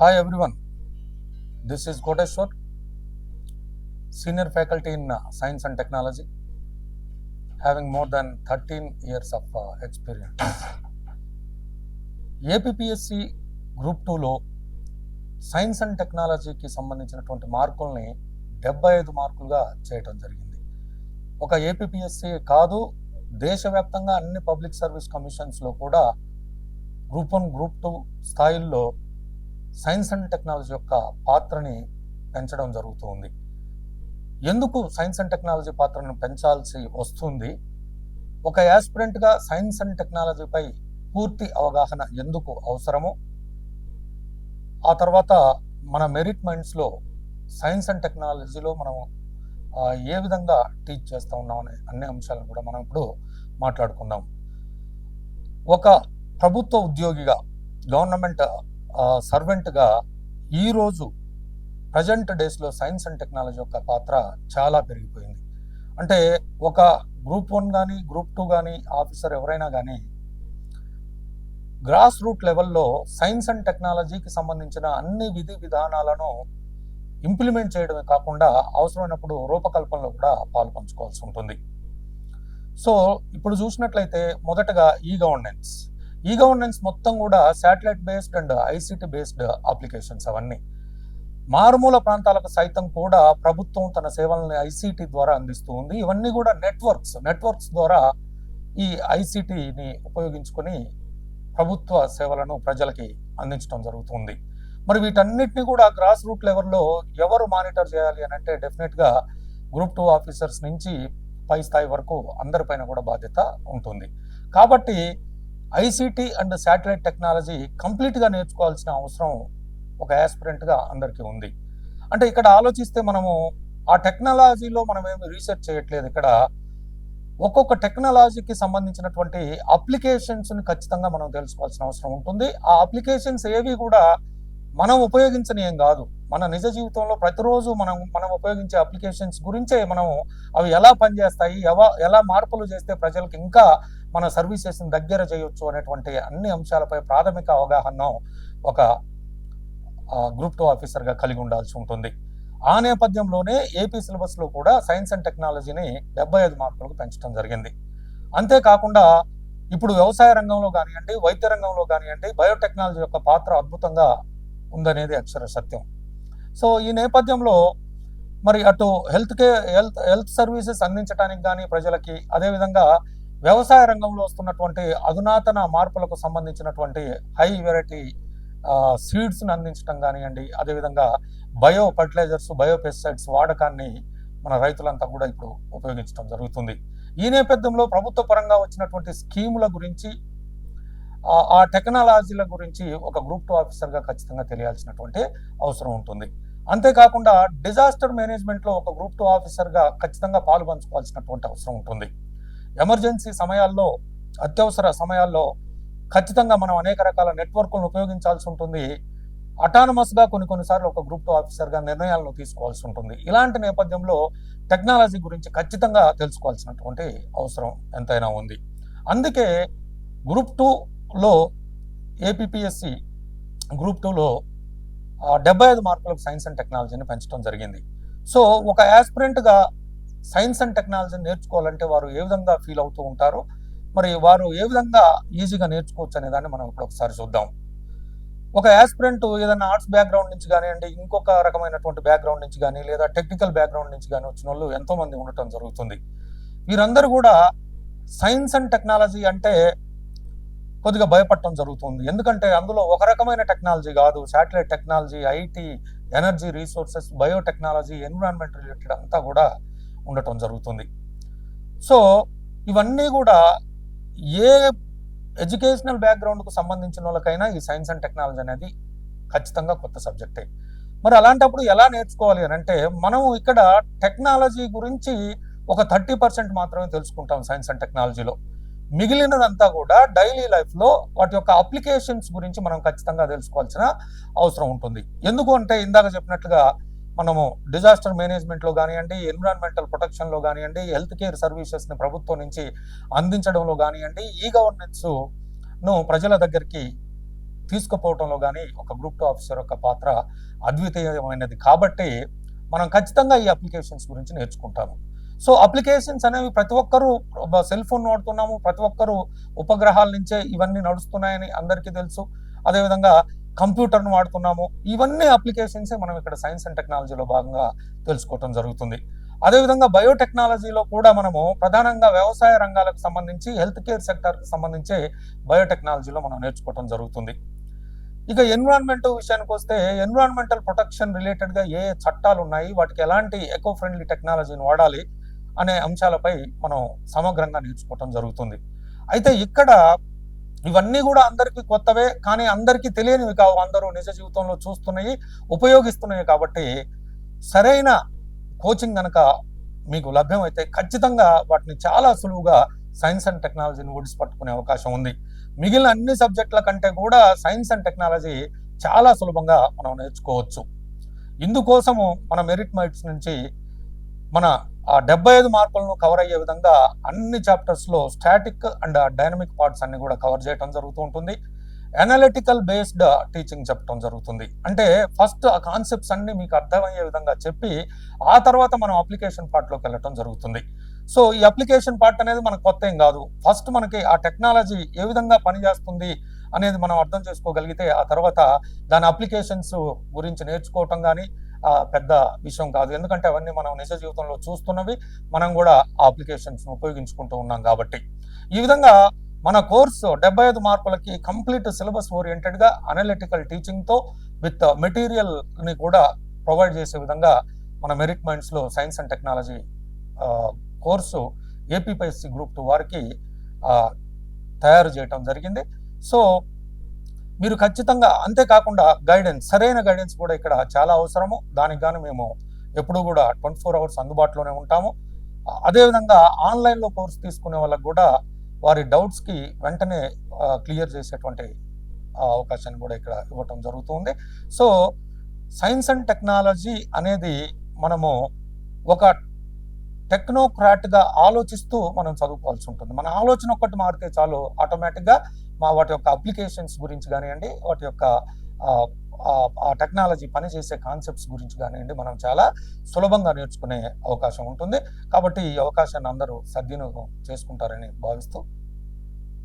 Hi everyone, this is Koteshwar, senior faculty in Science and Technology, having more than 13 years of experience. APPSC group 2లో science and టెక్నాలజీకి సంబంధించినటువంటి మార్కుల్ని 75 మార్కులుగా చేయటం జరిగింది. ఒక APPSC కాదు, దేశవ్యాప్తంగా అన్ని పబ్లిక్ సర్వీస్ కమిషన్స్లో కూడా గ్రూప్ 1, గ్రూప్ 2 స్థాయిల్లో సైన్స్ అండ్ టెక్నాలజీ యొక్క పాత్రని పెంచడం జరుగుతుంది. ఎందుకు సైన్స్ అండ్ టెక్నాలజీ పాత్రను పెంచాల్సి వస్తుంది, ఒక యాస్పిరెంట్గా సైన్స్ అండ్ టెక్నాలజీపై పూర్తి అవగాహన ఎందుకు అవసరమో, ఆ తర్వాత మన మెరిట్ మైండ్స్లో సైన్స్ అండ్ టెక్నాలజీలో మనం ఏ విధంగా టీచ్ చేస్తూ ఉన్నాం అనే అన్ని అంశాలను కూడా మనం ఇప్పుడు మాట్లాడుకుందాం. ఒక ప్రభుత్వ ఉద్యోగిగా, గవర్నమెంట్ సర్వెంట్గా ఈరోజు ప్రజెంట్ డేస్లో సైన్స్ అండ్ టెక్నాలజీ యొక్క పాత్ర చాలా పెరిగిపోయింది. అంటే ఒక గ్రూప్ 1 కానీ గ్రూప్ 2 కానీ ఆఫీసర్ ఎవరైనా కానీ గ్రాస్ రూట్ లెవెల్లో సైన్స్ అండ్ టెక్నాలజీకి సంబంధించిన అన్ని విధి విధానాలను ఇంప్లిమెంట్ చేయడమే కాకుండా అవసరమైనప్పుడు రూపకల్పనలో కూడా పాలు పంచుకోవాల్సి ఉంటుంది. సో ఇప్పుడు చూసినట్లయితే మొదటగా ఈ గవర్నెన్స్ మొత్తం కూడా satellite based and ICT based applications. అవన్నీ మారుమూల ప్రాంతాలకు సైతం కూడా ప్రభుత్వం తన సేవలను ఐసిటీ ద్వారా అందిస్తూ ఉంది. ఇవన్నీ కూడా నెట్వర్క్స్ ద్వారా ఈ ఐసిటీని ఉపయోగించుకొని ప్రభుత్వ సేవలను ప్రజలకి అందించడం జరుగుతుంది. మరి వీటన్నిటిని కూడా గ్రాస్ రూట్ లెవెల్లో ఎవరు మానిటర్ చేయాలి అని అంటే డెఫినెట్గా గ్రూప్ 2 ఆఫీసర్స్ నుంచి పై స్థాయి వరకు అందరిపైన కూడా బాధ్యత ఉంటుంది. కాబట్టి ఐసిటీ అండ్ శాటిలైట్ టెక్నాలజీ కంప్లీట్గా నేర్చుకోవాల్సిన అవసరం ఒక యాస్పిరెంట్గా అందరికీ ఉంది. అంటే ఇక్కడ ఆలోచిస్తే మనము ఆ టెక్నాలజీలో మనం ఏమి రీసెర్చ్ చేయట్లేదు. ఇక్కడ ఒక్కొక్క టెక్నాలజీకి సంబంధించినటువంటి అప్లికేషన్స్ని ఖచ్చితంగా మనం తెలుసుకోవాల్సిన అవసరం ఉంటుంది. ఆ అప్లికేషన్స్ ఏవి కూడా మనం ఉపయోగించని ఏం కాదు. మన నిజ జీవితంలో ప్రతిరోజు మనం ఉపయోగించే అప్లికేషన్స్ గురించే మనం అవి ఎలా పనిచేస్తాయి, ఎలా మార్పులు చేస్తే ప్రజలకు ఇంకా మన సర్వీసెస్ని దగ్గర చేయొచ్చు అనేటువంటి అన్ని అంశాలపై ప్రాథమిక అవగాహన ఒక గ్రూప్ 2 ఆఫీసర్గా కలిగి ఉండాల్సి ఉంటుంది. ఆ నేపథ్యంలోనే ఏపీ సిలబస్లో కూడా సైన్స్ అండ్ టెక్నాలజీని 75 మార్కులకు పెంచడం జరిగింది. అంతేకాకుండా ఇప్పుడు వ్యవసాయ రంగంలో కానివ్వండి, వైద్య రంగంలో కానివ్వండి, బయోటెక్నాలజీ యొక్క పాత్ర అద్భుతంగా ఉందనేది అక్షర సత్యం. సో ఈ నేపథ్యంలో మరి అటు హెల్త్ సర్వీసెస్ అందించడానికి కానీ ప్రజలకి, అదేవిధంగా వ్యవసాయ రంగంలో వస్తున్నటువంటి అధునాతన మార్పులకు సంబంధించినటువంటి హై వెరైటీ సీడ్స్ని అందించడం కానివ్వండి, అదేవిధంగా బయో ఫర్టిలైజర్స్, బయో పెస్టిసైడ్స్ వాడకాన్ని మన రైతులంతా కూడా ఇప్పుడు ఉపయోగించడం జరుగుతుంది. ఈ నేపథ్యంలో ప్రభుత్వ పరంగా వచ్చినటువంటి స్కీముల గురించి, ఆ టెక్నాలజీల గురించి ఒక గ్రూప్ 2 ఆఫీసర్గా ఖచ్చితంగా తెలియాల్సినటువంటి అవసరం ఉంటుంది. అంతేకాకుండా డిజాస్టర్ మేనేజ్మెంట్లో ఒక గ్రూప్ 2 ఆఫీసర్గా ఖచ్చితంగా పాలు పంచుకోవాల్సినటువంటి అవసరం ఉంటుంది. ఎమర్జెన్సీ సమయాల్లో, అత్యవసర సమయాల్లో ఖచ్చితంగా మనం అనేక రకాల నెట్వర్క్లను ఉపయోగించాల్సి ఉంటుంది. అటానమస్గా కొన్నిసార్లు ఒక గ్రూప్ 2 ఆఫీసర్గా నిర్ణయాలను తీసుకోవాల్సి ఉంటుంది. ఇలాంటి నేపథ్యంలో టెక్నాలజీ గురించి ఖచ్చితంగా తెలుసుకోవాల్సినటువంటి అవసరం ఎంతైనా ఉంది. అందుకే గ్రూప్ 2లో ఏపీపీఎస్సి గ్రూప్ 2లో 75 మార్కులకు సైన్స్ అండ్ టెక్నాలజీని పెంచడం జరిగింది. సో ఒక యాస్పిరెంట్గా సైన్స్ అండ్ టెక్నాలజీని నేర్చుకోవాలంటే వారు ఏ విధంగా ఫీల్ అవుతూ ఉంటారో, మరి వారు ఏ విధంగా ఈజీగా నేర్చుకోవచ్చు అనే దాన్ని మనం ఇప్పుడు ఒకసారి చూద్దాం. ఒక యాస్పిరెంట్ ఏదైనా ఆర్ట్స్ బ్యాక్గ్రౌండ్ నుంచి కానివ్వండి, ఇంకొక రకమైనటువంటి బ్యాక్గ్రౌండ్ నుంచి కానీ, లేదా టెక్నికల్ బ్యాక్గ్రౌండ్ నుంచి కానీ వచ్చిన వాళ్ళు ఎంతోమంది ఉండటం జరుగుతుంది. వీరందరూ కూడా సైన్స్ అండ్ టెక్నాలజీ అంటే కొద్దిగా భయపడటం జరుగుతుంది. ఎందుకంటే అందులో ఒక రకమైన టెక్నాలజీ కాదు, satellite technology, IT, energy resources, biotechnology, environment related అంతా కూడా ఉండటం జరుగుతుంది. సో ఇవన్నీ కూడా ఏ ఎడ్యుకేషనల్ బ్యాక్గ్రౌండ్కు సంబంధించిన వాళ్ళకైనా ఈ సైన్స్ అండ్ టెక్నాలజీ అనేది ఖచ్చితంగా కొత్త సబ్జెక్టే. మరి అలాంటప్పుడు ఎలా నేర్చుకోవాలి అని అంటే, మనం ఇక్కడ టెక్నాలజీ గురించి ఒక 30% మాత్రమే తెలుసుకుంటాం సైన్స్ అండ్ టెక్నాలజీలో. మిగిలినదంతా కూడా డైలీ లైఫ్లో వాటి యొక్క అప్లికేషన్స్ గురించి మనం ఖచ్చితంగా తెలుసుకోవాల్సిన అవసరం ఉంటుంది. ఎందుకు అంటే ఇందాక చెప్పినట్లుగా మనము డిజాస్టర్ మేనేజ్మెంట్లో కానివ్వండి, ఎన్విరాన్మెంటల్ ప్రొటెక్షన్లో కానివ్వండి, హెల్త్ కేర్ సర్వీసెస్ని ప్రభుత్వం నుంచి అందించడంలో కానివ్వండి, ఈ గవర్నెన్స్ను ప్రజల దగ్గరికి తీసుకుపోవటంలో కానీ ఒక గ్రూప్ 2 ఆఫీసర్ యొక్క పాత్ర అద్వితీయమైనది కాబట్టి మనం ఖచ్చితంగా ఈ అప్లికేషన్స్ గురించి నేర్చుకుంటాము. సో అప్లికేషన్స్ అనేవి ప్రతి ఒక్కరూ సెల్ ఫోన్ వాడుతున్నాము, ప్రతి ఒక్కరూ ఉపగ్రహాల నుంచే ఇవన్నీ నడుస్తున్నాయని అందరికీ తెలుసు. అదేవిధంగా కంప్యూటర్ను వాడుతున్నాము. ఇవన్నీ అప్లికేషన్సే మనం ఇక్కడ సైన్స్ అండ్ టెక్నాలజీలో భాగంగా తెలుసుకోవటం జరుగుతుంది. అదేవిధంగా బయోటెక్నాలజీలో కూడా మనము ప్రధానంగా వ్యవసాయ రంగాలకు సంబంధించి హెల్త్ కేర్ సెక్టర్కి సంబంధించి బయోటెక్నాలజీలో మనం నేర్చుకోవటం జరుగుతుంది. ఇక ఎన్విరాన్మెంట్ విషయానికి వస్తే ఎన్విరాన్మెంటల్ ప్రొటెక్షన్ రిలేటెడ్గా ఏ చట్టాలు ఉన్నాయి, వాటికి ఎలాంటి ఎకో ఫ్రెండ్లీ టెక్నాలజీని వాడాలి అనే అంశాలపై మనం సమగ్రంగా నేర్చుకోవటం జరుగుతుంది. అయితే ఇక్కడ ఇవన్నీ కూడా అందరికీ కొత్తవే, కానీ అందరికీ తెలియనివి కావు. అందరూ నిజ జీవితంలో చూస్తున్నాయి, ఉపయోగిస్తున్నాయి. కాబట్టి సరైన కోచింగ్ కనుక మీకు లభ్యమైతే ఖచ్చితంగా వాటిని చాలా సులువుగా సైన్స్ అండ్ టెక్నాలజీని ఒడిసి పట్టుకునే అవకాశం ఉంది. మిగిలిన అన్ని సబ్జెక్టుల కంటే కూడా సైన్స్ అండ్ టెక్నాలజీ చాలా సులభంగా మనం నేర్చుకోవచ్చు. ఇందుకోసము మన మెరిట్ మైట్స్ నుంచి మన 75 మార్కులను కవర్ అయ్యే విధంగా అన్ని చాప్టర్స్లో స్టాటిక్ అండ్ డైనమిక్ పార్ట్స్ అన్ని కూడా కవర్ చేయడం జరుగుతూ ఉంటుంది. అనలిటికల్ బేస్డ్ టీచింగ్ చెప్పడం జరుగుతుంది. అంటే ఫస్ట్ ఆ కాన్సెప్ట్స్ అన్ని మీకు అర్థమయ్యే విధంగా చెప్పి ఆ తర్వాత మనం అప్లికేషన్ పార్ట్లోకి వెళ్ళటం జరుగుతుంది. సో ఈ అప్లికేషన్ పార్ట్ అనేది మనకు కొత్త ఏం కాదు. ఫస్ట్ మనకి ఆ టెక్నాలజీ ఏ విధంగా పనిచేస్తుంది అనేది మనం అర్థం చేసుకోగలిగితే ఆ తర్వాత దాని అప్లికేషన్స్ గురించి నేర్చుకోవటం కానీ పెద్ద విషయం కాదు. ఎందుకంటే అవన్నీ మనం నిజ జీవితంలో చూస్తున్నవి, మనం కూడా ఆ అప్లికేషన్స్ ఉపయోగించుకుంటూ ఉన్నాం కాబట్టి. ఈ విధంగా మన కోర్సు 75 మార్కులకి కంప్లీట్ సిలబస్ ఓరియంటెడ్గా అనలిటికల్ టీచింగ్తో విత్ మెటీరియల్ని కూడా ప్రొవైడ్ చేసే విధంగా మన మెరిట్ మైండ్స్లో science and technology course APPSC group 2 వారికి తయారు చేయటం జరిగింది. సో మీరు ఖచ్చితంగా, అంతేకాకుండా గైడెన్స్, సరైన గైడెన్స్ కూడా ఇక్కడ చాలా అవసరము. దానికి గాను మేము ఎప్పుడూ కూడా 24 అవర్స్ అందుబాటులోనే ఉంటాము. అదేవిధంగా ఆన్లైన్లో కోర్సు తీసుకునే వాళ్ళకు కూడా వారి డౌట్స్కి వెంటనే క్లియర్ చేసేటువంటి అవకాశాన్ని కూడా ఇక్కడ ఇవ్వటం జరుగుతుంది. సో సైన్స్ అండ్ టెక్నాలజీ అనేది మనము ఒక టెక్నోక్రాట్గా ఆలోచిస్తూ మనం చదువుకోవాల్సి ఉంటుంది. మన ఆలోచన ఒక్కటి మారితే చాలు, ఆటోమేటిక్గా వాటి యొక్క అప్లికేషన్స్ గురించి కానివ్వండి, వాటి యొక్క ఆ టెక్నాలజీ పనిచేసే కాన్సెప్ట్స్ గురించి కానివ్వండి, మనం చాలా సులభంగా నేర్చుకునే అవకాశం ఉంటుంది. కాబట్టి ఈ అవకాశాన్ని అందరూ సద్వినియోగం చేసుకుంటారని భావిస్తూ